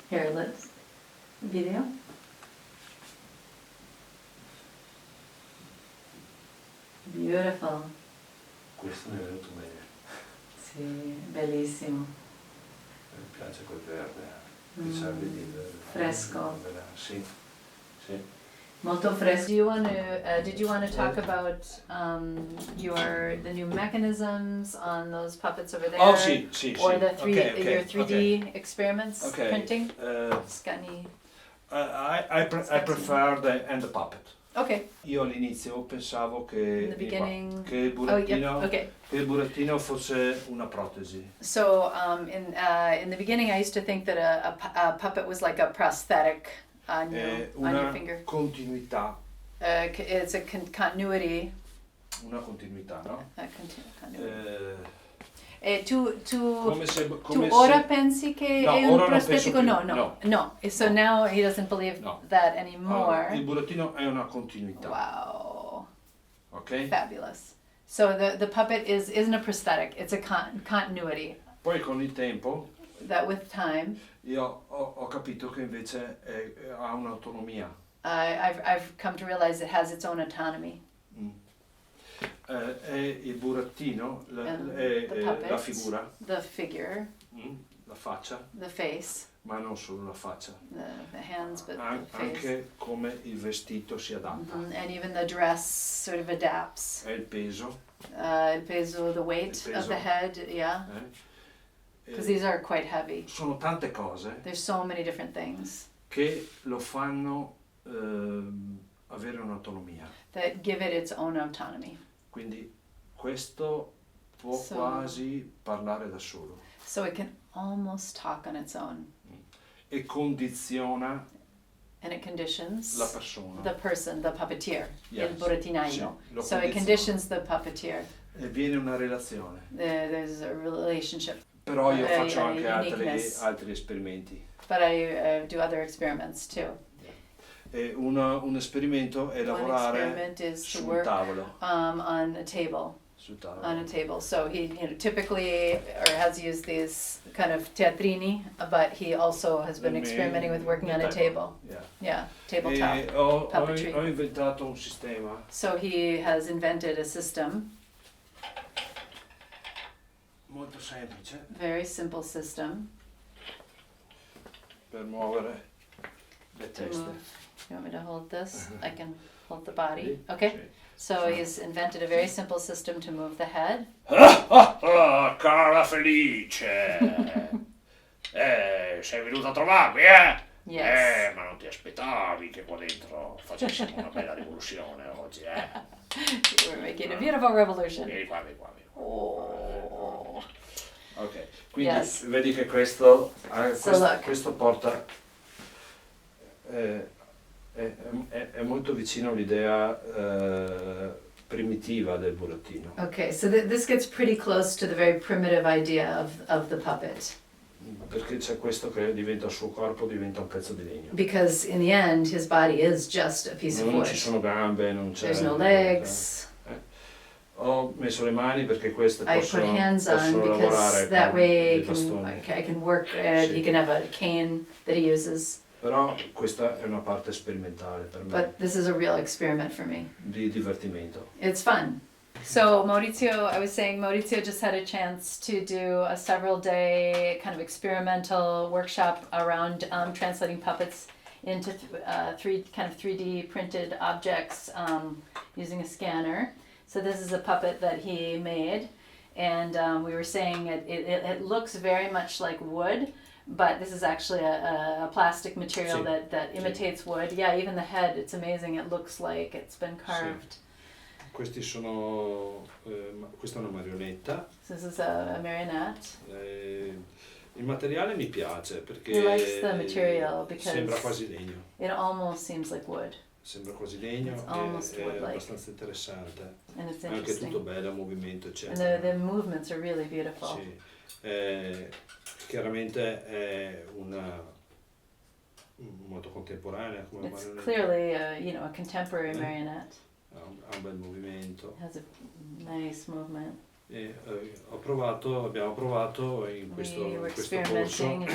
Here, let's video. Beautiful. Questo mi è venuto bene. Sì, bellissimo. Mi piace quel verde. Che serve di Fresco. Sì, sì. Molto fresco. Did you want to talk about the new mechanisms on those puppets over there? Oh, sì. Or the your 3D okay. experiments, Okay. printing? Scanny. I prefer the hand puppet. Okay. Io all'inizio pensavo che In the beginning. che il burattino fosse una protesi. So in the beginning, I used to think that a puppet was like a prosthetic on your finger. Continuità. It's a continuity. Una continuità, no? Continuity. Tu come ora se... pensi che No, è un ora non prostetico? penso più, No. So now he doesn't believe that anymore. Allora, il burattino è una continuità. Wow. Ok? Fabulous. So the puppet isn't a prosthetic, it's a continuity. Poi con il tempo That with time io ho capito che invece ha un'autonomia. I've come to realize it has its own autonomy. È il burattino, la figura, the figure, la faccia, the face, ma non solo la faccia, the hands, but the face. Anche come il vestito si adatta. And even the dress sort of adapts. È il peso. Il peso, the weight of the head, yeah. Because these are quite heavy. Sono tante cose. There's so many different things. Che lo fanno avere un'autonomia. That give it its own autonomy. Quindi questo può quasi parlare da solo. So it can almost talk on its own. E condiziona and it conditions la persona. The person, the puppeteer, yes. il burattinaio. Sì, so it conditions the puppeteer. E viene una relazione. There's a relationship. Però io faccio anche altri esperimenti. But I do other experiments too. E un esperimento è lavorare sul tavolo. On a table. Sul tavolo. On a table. So he typically has used these kind of teatrini, but he also has been experimenting with working on a table. Yeah, tabletop puppetry. Ho inventato un sistema. So he has invented a system. Molto semplice. Very simple system. Per muovere le teste. You want me to hold this? I can hold the body. Okay. So he's invented a very simple system to move the head. Cara Felice! Sei venuta a trovarmi, eh? Yes. Ma non ti aspettavi che qua dentro facessimo una bella rivoluzione oggi, eh? We're making a beautiful revolution. Vieni qua. Oh. Ok, quindi vedi che questo porta... È molto vicino all'idea primitiva del burattino. Okay, so this gets pretty close to the very primitive idea of the puppet. Perché c'è questo che diventa il suo corpo, diventa un pezzo di legno. Because in the end his body is just a piece of wood. Non ci sono gambe, non c'è... There's no legs. Ho messo le mani perché queste possono because that way I can work, sì. he can have a cane that he uses. Però questa è una parte sperimentale per me. But this is a real experiment for me. Di divertimento. It's fun. So I was saying Maurizio just had a chance to do a several-day kind of experimental workshop around translating puppets into 3D printed objects using a scanner. So this is a puppet that he made, and we were saying it looks very much like wood, but this is actually a plastic material that imitates wood. Yeah, even the head, it's amazing. It looks like it's been carved. Questa è una marionetta. So this is a marionette. Il materiale mi piace perché He likes the material because sembra quasi legno. It almost seems like wood. Sembra quasi legno, è abbastanza interessante. And it's anche tutto bello, movimento, eccetera. And the movements are really beautiful. Sì. Chiaramente è molto contemporanea come It's marionetta. clearly a contemporary marionette. Ha un bel movimento. It has a nice movement. E abbiamo provato in questo corso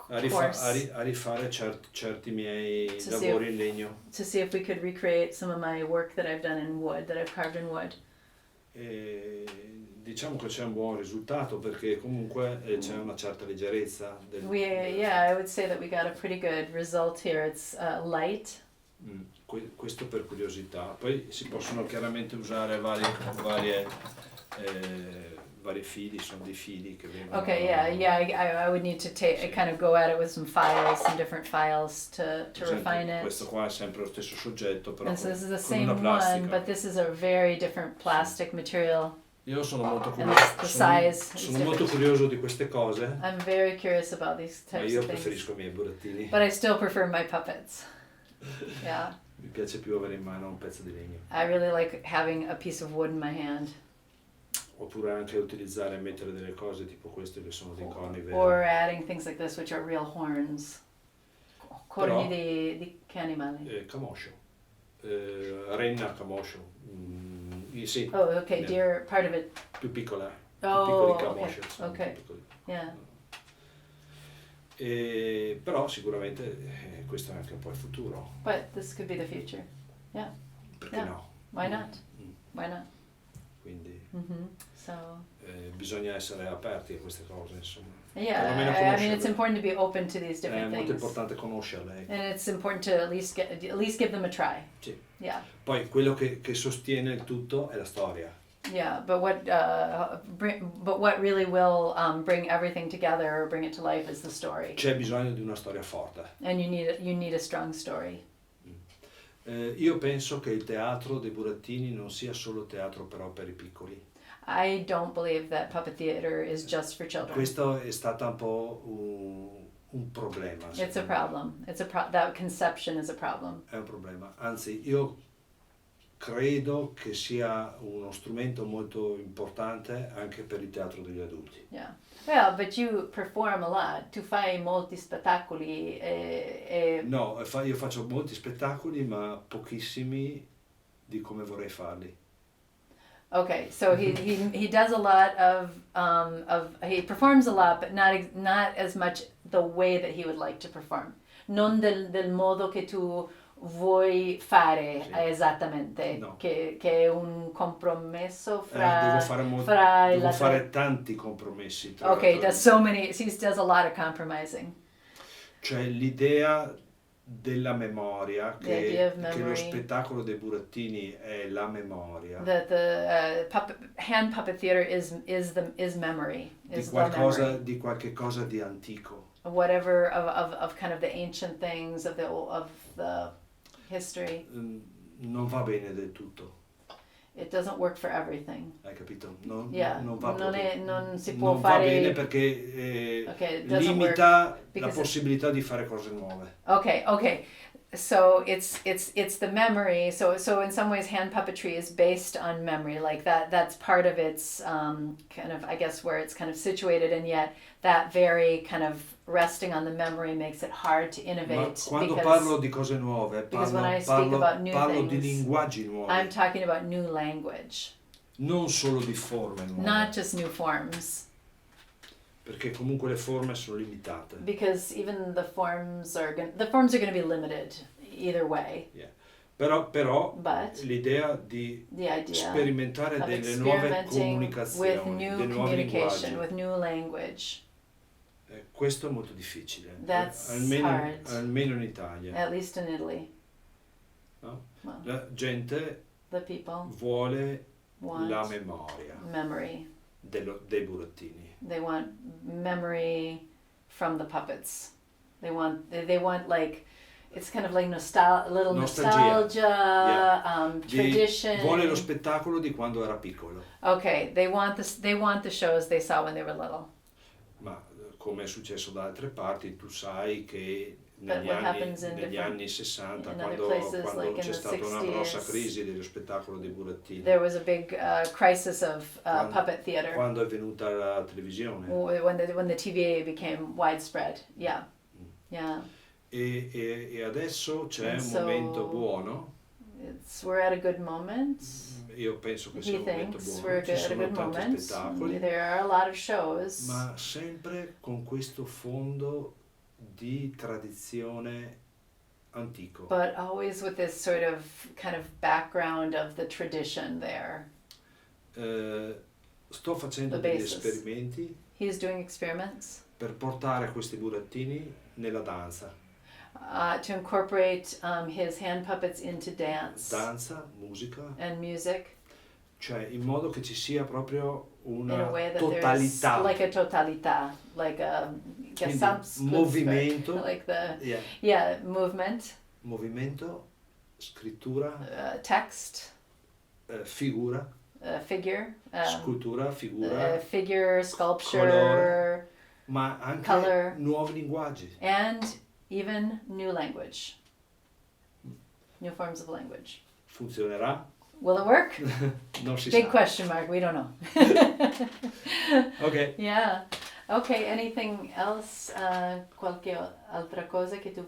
course, rifare certi miei To lavori see in legno. to see if we could recreate some of my work that I've done in wood, that I've carved in wood. E diciamo che c'è un buon risultato perché comunque c'è una certa leggerezza I would say that we got a pretty good result here. It's light. Questo per curiosità. Poi si possono chiaramente usare vari fili, sono dei fili che vengono. Okay, I would need to kind of go at it with some different files to refine it. Questo qua è sempre lo stesso soggetto, però And so this is the con same una plastica. one, but this is a very different plastic material. Io sono molto And curioso, the size is sono molto different. curioso di queste cose, I'm very curious about these ma types io of things. preferisco i miei burattini. But I still prefer my puppets. Yeah. Mi piace più avere in mano un pezzo di legno. I really like having a piece of wood in my hand. Oppure anche utilizzare e mettere delle cose tipo queste che sono dei corni veri. Or adding things like this, which are real horns. Corni Però, di che animali? Camoscio. Renna camoscio. Sì. Oh, okay, deer, part of it. Più piccola. Oh, più piccoli okay, camoscio. sono okay. più piccoli. Yeah. Però sicuramente questo è anche un po' il futuro. But this could be the future. Yeah. Perché Yeah. no? Why not? Mm. Why not? Quindi So. bisogna essere aperti a queste cose, insomma. Yeah, Perlomeno I mean, it's conoscerle. important to be open to these È different molto things, importante conoscerle. and it's important to at least give them a try. Sì. Yeah, Poi quello che sostiene il tutto è la storia. yeah. But what really will bring everything together or bring it to life is the story, C'è bisogno di una storia forte. and you need a strong story. Io penso che il teatro dei burattini non sia solo teatro però per i piccoli. I don't believe that puppet theater is just for children. Questo è stato un po' un problema. It's a secondo me. problem. That conception is a problem. È un problema. Anzi, io credo che sia uno strumento molto importante anche per il teatro degli adulti. Yeah. Well, but you perform a lot. Tu fai molti spettacoli No, io faccio molti spettacoli, ma pochissimi di come vorrei farli. Okay, so he does a lot of he performs a lot, but not as much the way that he would like to perform. Non del modo che tu vuoi fare Sì. Esattamente, No. che è un compromesso Devo fare tanti compromessi. tra Okay, l'altro. he does a lot of compromising. Cioè l'idea della memoria, The idea of che lo memory. spettacolo dei burattini è la memoria That the hand puppet theater is memory, di is the memory. di qualche cosa di antico. Whatever of kind of the ancient things of the history. Non va bene del tutto, It doesn't work for everything. hai capito? Non va non proprio. si può Non fare. va bene perché Okay, it doesn't limita la because possibilità di fare cose nuove. Okay. So it's the memory. So in some ways, hand puppetry is based on memory. Like that's part of its kind of, I guess, where it's kind of situated, and yet that very kind of resting on the memory makes it hard to Ma innovate. quando because parlo di cose nuove, because when I speak about new parlo di things, linguaggi nuovi, I'm talking about new language, non solo di forme nuove, not just new forms. perché comunque le forme sono limitate. Because even the forms are going to be limited either way. Però But l'idea di the idea sperimentare of delle nuove experimenting with comunicazioni, new dei nuovi communication, linguaggi, with new language, questo è molto difficile, That's hard. almeno in Italia. at least in Italy, No? Well, La gente the people vuole want la memoria memory. dei burattini. They want memory from the puppets. They want like, it's kind of like little nostalgia, tradition. Vuole lo spettacolo di quando era piccolo. Okay, they want the shows they saw when they were little. Ma come è successo da altre parti, tu sai che But what happens in negli anni 60, in other quando places, like in c'è the stata una 60s, grossa crisi dello spettacolo dei burattini, there was a big crisis of Quando- puppet theater quando è venuta la televisione. when the TVA became widespread. Yeah, yeah. E adesso c'è And un so- momento buono, We're at a good moment. io penso che sia He un momento thinks buono, we're ci at a sono good tanti moment. spettacoli, There are a lot of shows, ma sempre con questo fondo di tradizione antico. but always with this sort of kind of background of the tradition there. Sto facendo The degli basis. esperimenti He's doing experiments per portare questi burattini nella danza. to incorporate his hand puppets into dance Danza, musica, and music cioè in modo che ci sia proprio in a una way that there's totalità. like a totalità, like a Quindi Gesamtkunstwerk, movimento, like the yeah, movement, movimento, scrittura, text, figura, figure, scultura, figura, figure, sculpture, colore, ma anche color. nuovi linguaggi. and even new language, new forms of language. Funzionerà? Will it work? Non si Big sa. question mark. We don't know. Ok. Yeah. Okay. Anything else? Qualche altra cosa che tu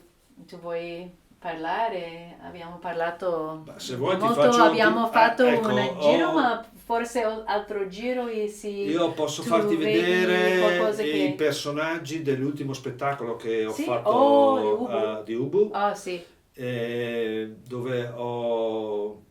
vuoi parlare? Abbiamo parlato Se vuoi ti molto, faccio abbiamo fatto ecco, un giro, ma forse altro giro e sì. Io posso tu farti vedi vedere qualcosa i che... personaggi dell'ultimo spettacolo che ho Sì? fatto Oh, di Ubu, Oh, sì. dove ho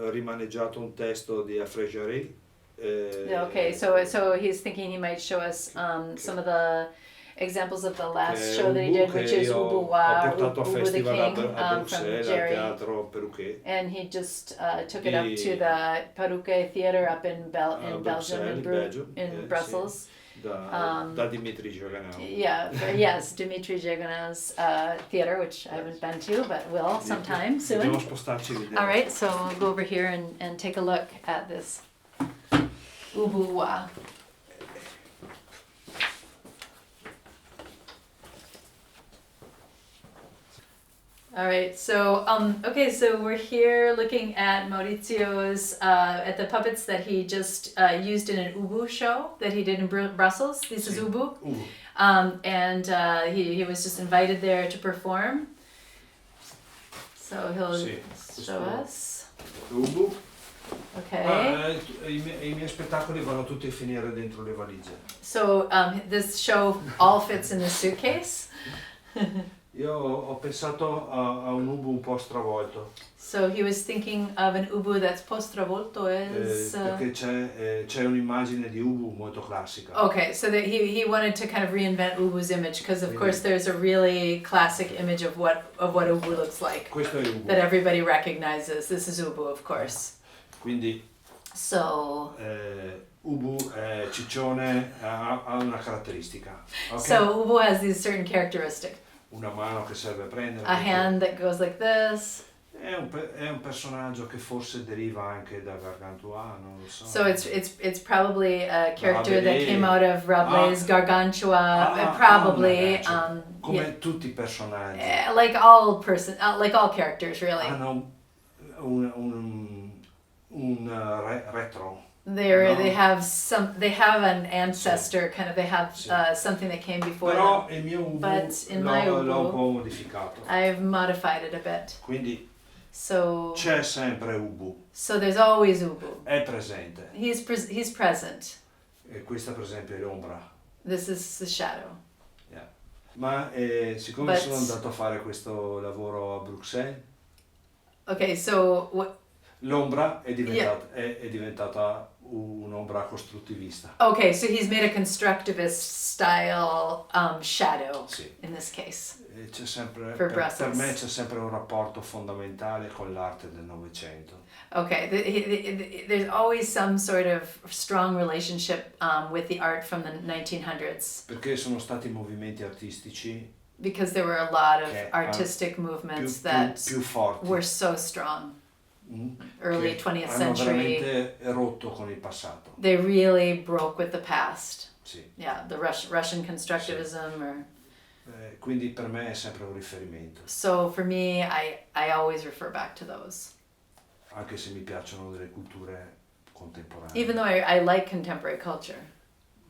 rimaneggiato un testo di Affregerie. Yeah, okay, so he's thinking he might show us some of the examples of the last show that he did, which is ho Ubu Wa, portato a Ubu the festival King, a from Bruxelles, al Jerry. Teatro Perruquet. And he just took it up to the Perruquet Theater up in Belgium, in Brussels. Sì, da Dimitri Gioganau. Yeah, yes, Dimitri Jaganow's theater, which I haven't been to, but will sometime Dobbiamo soon. spostarci lì. All right, so we'll go over here and take a look at this Ubu Wa. All right, so okay, so we're here looking at Maurizio's at the puppets that he just used in an Ubu show that he did in Brussels. This is Ubu, Ubu. and he was just invited there to perform. So he'll show us. Ubu. Okay. I miei spettacoli vanno tutti a finire dentro le valigie. So this show all fits in the suitcase. Io ho pensato a un Ubu un po' stravolto. So he was thinking of an Ubu that's post-travolto is... Perché c'è un'immagine di Ubu molto classica. Okay, so that he wanted to kind of reinvent Ubu's image because of course there's a really classic image of what Ubu looks like. Questo è Ubu. That everybody recognizes. This is Ubu, of course. Quindi So Ubu ciccione ha una caratteristica. Okay? So Ubu has these certain characteristics. Una mano che serve a prendere. A hand that goes like this. È un personaggio che forse deriva anche da Gargantua, non lo so. So it's probably a character Rabelais. that came out of Rabelais' Gargantua, probably. Come tutti i personaggi. Like all characters, really. Hanno un retro. They have an ancestor, kind of. They have something that came before Però them. il mio Ubu But in my l'ho Ubu, un po' modificato. I've modified it a bit. Quindi So c'è sempre Ubu. So there's always Ubu. È presente. He's present. E questa per esempio è l'ombra. This is the shadow. Yeah. Ma siccome sono andato a fare questo lavoro a Bruxelles, okay, so l'ombra è diventata un'ombra costruttivista. Okay, so he's made a constructivist style shadow in this case. C'è sempre, per me c'è sempre un rapporto fondamentale con l'arte del Novecento. Okay, there's always some sort of strong relationship with the art from the 1900s. Perché sono stati movimenti artistici because there were a lot of artistic movements that più forti, were so strong. Early 20th hanno century. veramente rotto con il passato. They really broke with the past. Sì. Yeah, the Russian constructivism or. Quindi per me è sempre un riferimento. So for me, I always refer back to those. Anche se mi piacciono delle culture contemporanee. Even though I like contemporary culture.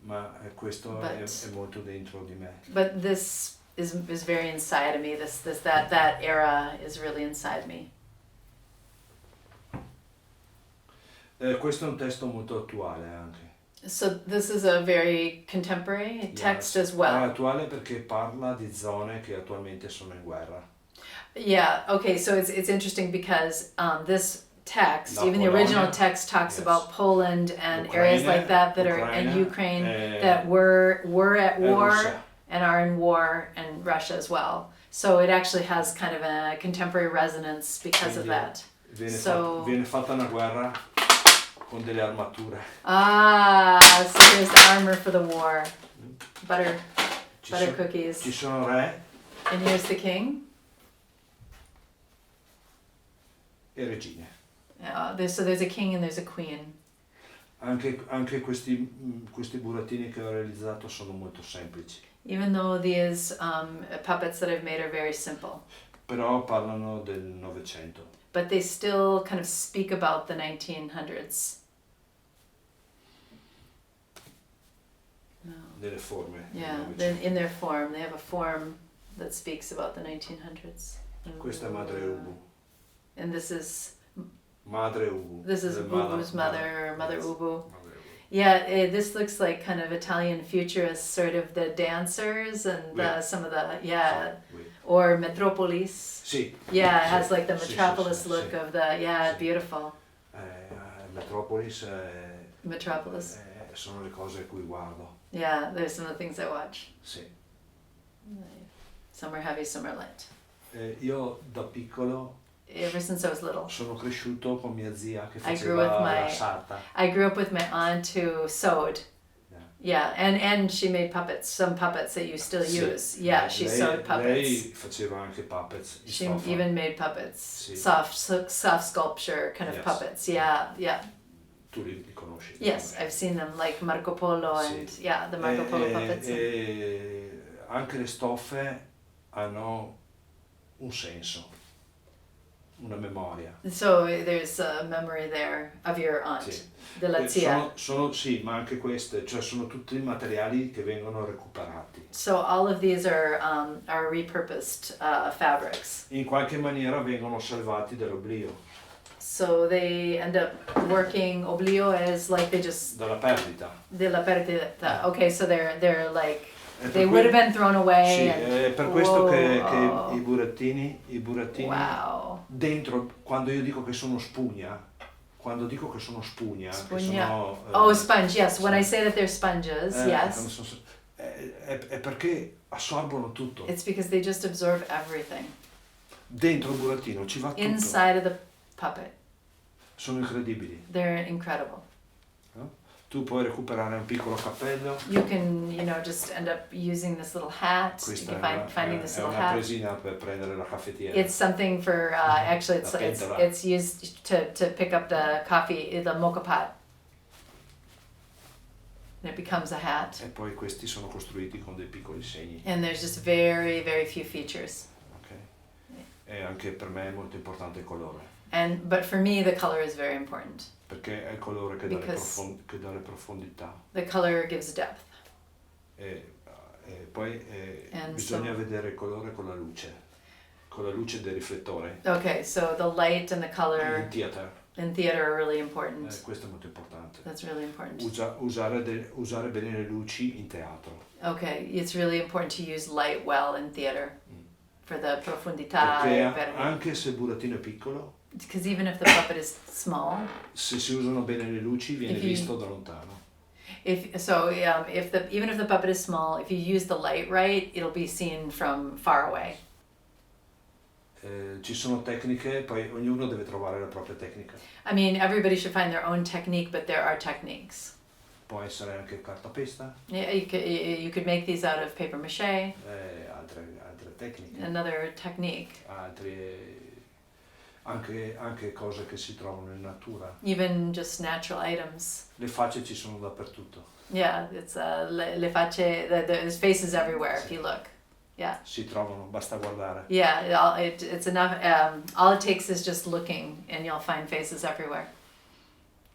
Ma questo è molto dentro di me. But this is very inside of me. That era is really inside me. Questo è un testo molto attuale anche. So this is a very contemporary text as È well. attuale perché parla di zone che attualmente sono in guerra. Yeah, okay, so it's interesting because this text, La even the Polonia, original text talks yes. about Poland and areas like that that are, and Ukraine that were at war Russia. and are in war, and Russia as well. So it actually has kind of a contemporary resonance because of Quindi that. So- viene fatta una guerra con delle armature. Ah, so here's the armor for the war. Butter Ci cookies. Ci sono re And here's the king. e regine. So there's a king and there's a queen. Anche questi burattini che ho realizzato sono molto semplici. Even though these puppets that I've made are very simple. Però parlano del Novecento. But they still kind of speak about the 1900s. No. Delle forme. Yeah, del they're Novecento. in their form. They have a form that speaks about the 1900s. Questa è Madre Ubu. And this is Madre Ubu. This is The Ubu's mother, Mother yes. Ubu. Madre Ubu. Yeah, this looks like kind of Italian futurist, sort of the dancers and Oui. Some of the, Oui. or Metropolis. Sì. Yeah, it has Sì, like the sì, metropolis sì, look sì. of the, yeah, Sì. beautiful. Metropolis Metropolis. sono le cose a cui guardo. Yeah, there's some of the things I watch. Sì. Some are heavy, some are light. Io da piccolo Ever since I was little. sono cresciuto con mia zia che I grew with faceva my- la sarta. I grew up with my aunt who sewed. Yeah, and she made puppets, some puppets that you still Sì. use. Yeah, she sewed puppets. Lei faceva anche puppets in She stoffa. even made puppets, Sì. soft sculpture kind of Yes. puppets. Yeah, yeah. Tu li conosci? Yes, I've seen them like Marco Polo and Sì. yeah, the Marco Polo puppets. Anche le stoffe hanno un senso, una memoria. So there's a memory there of your aunt, Sì. della zia. Sì, ma anche queste, cioè sono tutti materiali che vengono recuperati. So all of these are repurposed fabrics. In qualche maniera vengono salvati dall'oblio, So they end up working oblio as like they just dalla perdita. della perdita. Okay, so they're like È per they cui- would have been thrown away. Sì, and- è per questo che Whoa. i burattini Wow. dentro, quando io dico che sono spugna, che Spugna. sono, Oh, sponge. Yes. When I sì. say that they're sponges, yes, è perché assorbono tutto. it's because they just absorb everything Dentro il burattino ci va tutto. inside of the puppet. Sono incredibili. They're incredible. No? Tu puoi recuperare un piccolo cappello. You can, just end up using this little hat. You Questa can finding this è little una hat. presina per prendere la caffettiera. It's something for actually La pentola. it's used to pick up the coffee, the mocha pot. And it becomes a hat. E poi questi sono costruiti con dei piccoli segni. And there's just very, very few features. Ok? E anche per me è molto importante il colore. But for me, the color is very important. Perché è il colore che dà Because- che dà le profondità. The color gives depth. E poi And bisogna so- vedere il colore con la luce del riflettore. Okay, so the light and the color In theater, in theater are really important. questo è molto importante. That's really important. Usare bene le luci in teatro. Okay, it's really important to use light well in theater for the profondità. Perché anche se il burattino è piccolo, Because even if the puppet is small, se si usano bene le luci viene If you- visto da lontano. even if the puppet is small, if you use the light right, it'll be seen from far away. Ci sono tecniche, poi ognuno deve trovare la propria tecnica. I mean, everybody should find their own technique, but there are techniques. Può essere anche cartapesta, Yeah, you could make these out of paper mache. altre tecniche, Another technique, anche cose che si trovano in natura. even just natural items. Le facce ci sono dappertutto. Yeah, it's le facce. There's faces everywhere if you look. Yeah, Si trovano, basta guardare. yeah. It's enough. All it takes is just looking, and you'll find faces everywhere.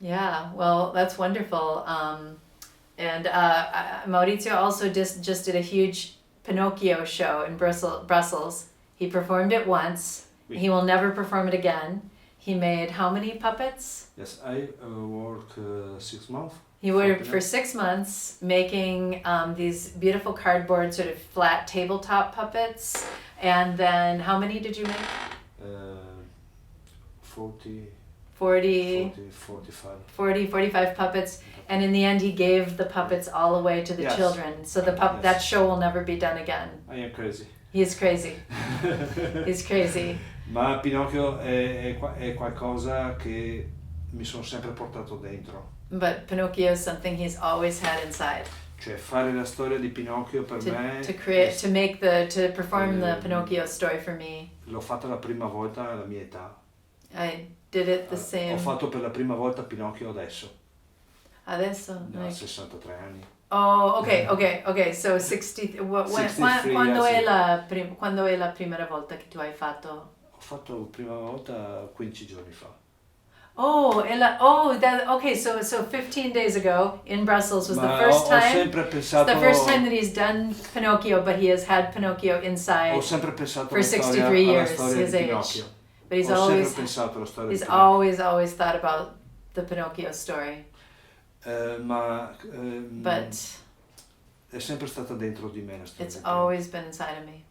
Yeah. Well, that's wonderful. And Maurizio also just did a huge Pinocchio show in Brussels. He performed it once. Oui. He will never perform it again. he made how many puppets? Yes, I work 6 months. He worked for 6 months making these beautiful cardboard sort of flat tabletop puppets. And then how many did you make? 40, 45 puppets. And in the end, he gave the puppets all away to the Yes. children. So Yes. that show will never be done again. I am crazy. He's crazy. He's crazy. Ma Pinocchio è qualcosa che mi sono sempre portato dentro. But Pinocchio is something he's always had inside. Cioè fare la storia di Pinocchio per me To perform the Pinocchio story for me. l'ho fatta la prima volta alla mia età. I did it the same. Ho fatto per la prima volta Pinocchio adesso. Adesso? Da 63 anni. Oh, ok. So 60. Quando è la prima volta che tu hai fatto? Ho fatto la prima volta 15 giorni fa. So 15 days ago in Brussels was the first time. Ho sempre pensato, the first time that he's done Pinocchio, but he has had Pinocchio inside. Ho sempre pensato for alla 63 years, storia his di age. Pinocchio. But he's Ho always sempre pensato alla storia di he's Pinocchio. always thought about the Pinocchio story. But è sempre stata dentro di me la storia. it's always been inside of me.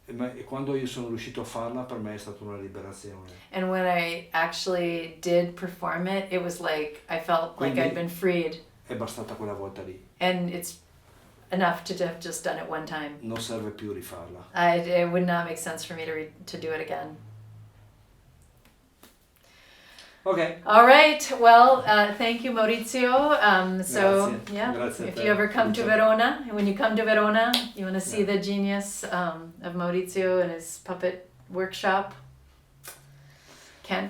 E quando io sono riuscito a farla, per me è stata una liberazione. And when I actually did perform it, it was like I felt like I'd been freed. È bastata quella volta lì. And it's enough to have just done it one time. Non serve più rifarla. It would not make sense for me to do it again. Ok. All right. Well, thank you, Maurizio. Grazie. Yeah, Grazie a if te. you ever come to Verona, when you come to Verona, you want to see the genius of Maurizio and his puppet workshop.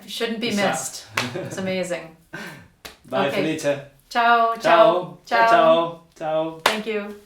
Shouldn't be missed. It's amazing. Bye, Okay. Felice. Ciao. Ciao. Ciao. Ciao. Thank you.